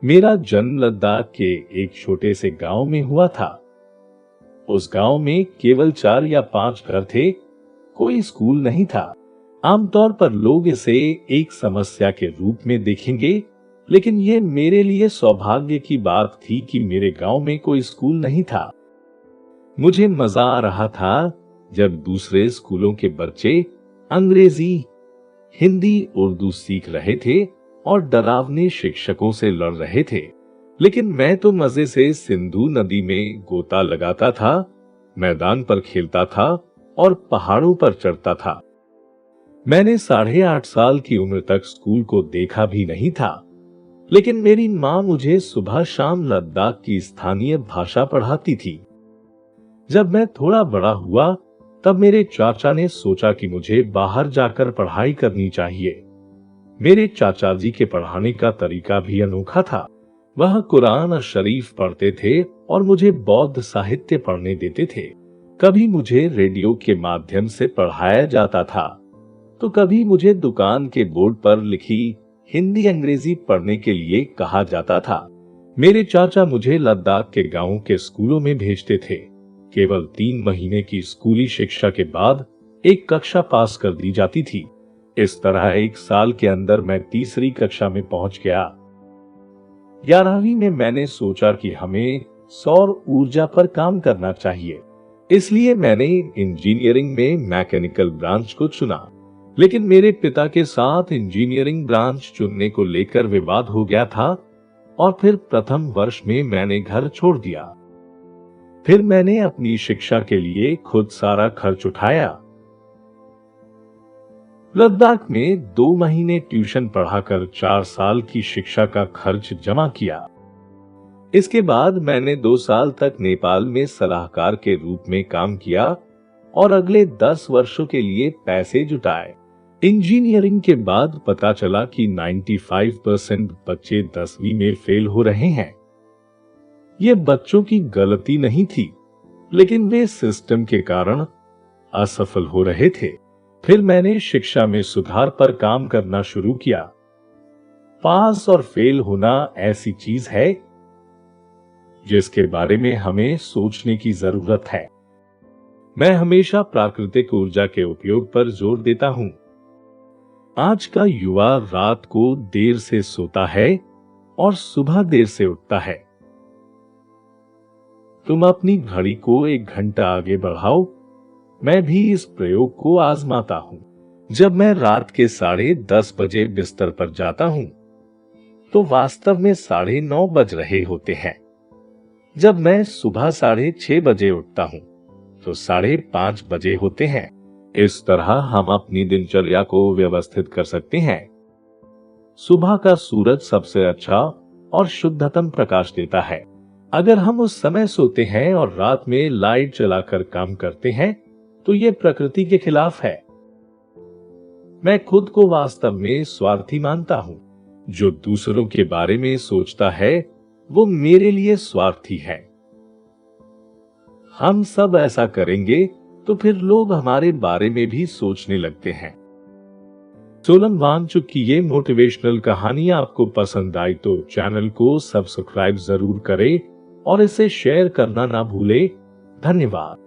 मेरा जन्म लद्दाख के एक छोटे से गांव में हुआ था। उस गांव में केवल 4 या 5 घर थे, कोई स्कूल नहीं था। आमतौर पर लोग इसे एक समस्या के रूप में देखेंगे, लेकिन यह मेरे लिए सौभाग्य की बात थी कि मेरे गांव में कोई स्कूल नहीं था। मुझे मजा आ रहा था जब दूसरे स्कूलों के बच्चे अंग्रेजी, हिंदी, उर्दू सीख रहे थे और डरावने शिक्षकों से लड़ रहे थे। लेकिन मैं तो मजे से सिंधु नदी में गोता लगाता था, मैदान पर खेलता था और पहाड़ों पर चढ़ता था। मैंने 8.5 साल की उम्र तक स्कूल को देखा भी नहीं था, लेकिन मेरी माँ मुझे सुबह शाम लद्दाख की स्थानीय भाषा पढ़ाती थी। जब मैं थोड़ा बड़ा हुआ, तब मेरे चाचा ने सोचा कि मुझे बाहर जाकर पढ़ाई करनी चाहिए। मेरे चाचा जी के पढ़ाने का तरीका भी अनोखा था। वह कुरान शरीफ पढ़ते थे और मुझे बौद्ध साहित्य पढ़ने देते थे। कभी मुझे रेडियो के माध्यम से पढ़ाया जाता था, तो कभी मुझे दुकान के बोर्ड पर लिखी हिंदी अंग्रेजी पढ़ने के लिए कहा जाता था। मेरे चाचा मुझे लद्दाख के गांवों के स्कूलों में भेजते थे। केवल 3 महीने की स्कूली शिक्षा के बाद एक कक्षा पास कर दी जाती थी। इस तरह 1 साल के अंदर मैं तीसरी कक्षा में पहुंच गया। 11वीं में मैंने सोचा कि हमें सौर ऊर्जा पर काम करना चाहिए, इसलिए मैंने इंजीनियरिंग में मैकेनिकल ब्रांच को चुना। लेकिन मेरे पिता के साथ इंजीनियरिंग ब्रांच चुनने को लेकर विवाद हो गया था और फिर प्रथम वर्ष में मैंने घर छोड़ दिया। फिर मैंने अपनी शिक्षा के लिए खुद सारा खर्च उठाया। लद्दाख में 2 महीने ट्यूशन पढ़ाकर 4 साल की शिक्षा का खर्च जमा किया। इसके बाद मैंने 2 साल तक नेपाल में सलाहकार के रूप में काम किया और अगले 10 वर्षों के लिए पैसे जुटाए। इंजीनियरिंग के बाद पता चला कि 95% बच्चे 10वीं में फेल हो रहे हैं। ये बच्चों की गलती नहीं थी, लेकिन वे सिस्टम के कारण असफल हो रहे थे। फिर मैंने शिक्षा में सुधार पर काम करना शुरू किया। पास और फेल होना ऐसी चीज है जिसके बारे में हमें सोचने की जरूरत है। मैं हमेशा प्राकृतिक ऊर्जा के उपयोग पर जोर देता हूं। आज का युवा रात को देर से सोता है और सुबह देर से उठता है। तुम अपनी घड़ी को 1 घंटा आगे बढ़ाओ। मैं भी इस प्रयोग को आजमाता हूं। जब मैं रात के 10:30 बजे बिस्तर पर जाता हूं, तो वास्तव में 9:30 बज रहे होते हैं। जब मैं सुबह 6:30 बजे उठता हूं, तो 5:30 बजे होते हैं। इस तरह हम अपनी दिनचर्या को व्यवस्थित कर सकते हैं। सुबह का सूरज सबसे अच्छा और शुद्धतम प्रकाश देता है। अगर हम उस समय सोते हैं और रात में लाइट जलाकर काम करते हैं, तो ये प्रकृति के खिलाफ है। मैं खुद को वास्तव में स्वार्थी मानता हूं। जो दूसरों के बारे में सोचता है, वो मेरे लिए स्वार्थी है। हम सब ऐसा करेंगे तो फिर लोग हमारे बारे में भी सोचने लगते हैं। सोलन वांगचुक की ये मोटिवेशनल कहानी आपको पसंद आई तो चैनल को सब्सक्राइब जरूर करें और इसे शेयर करना ना भूलें। धन्यवाद।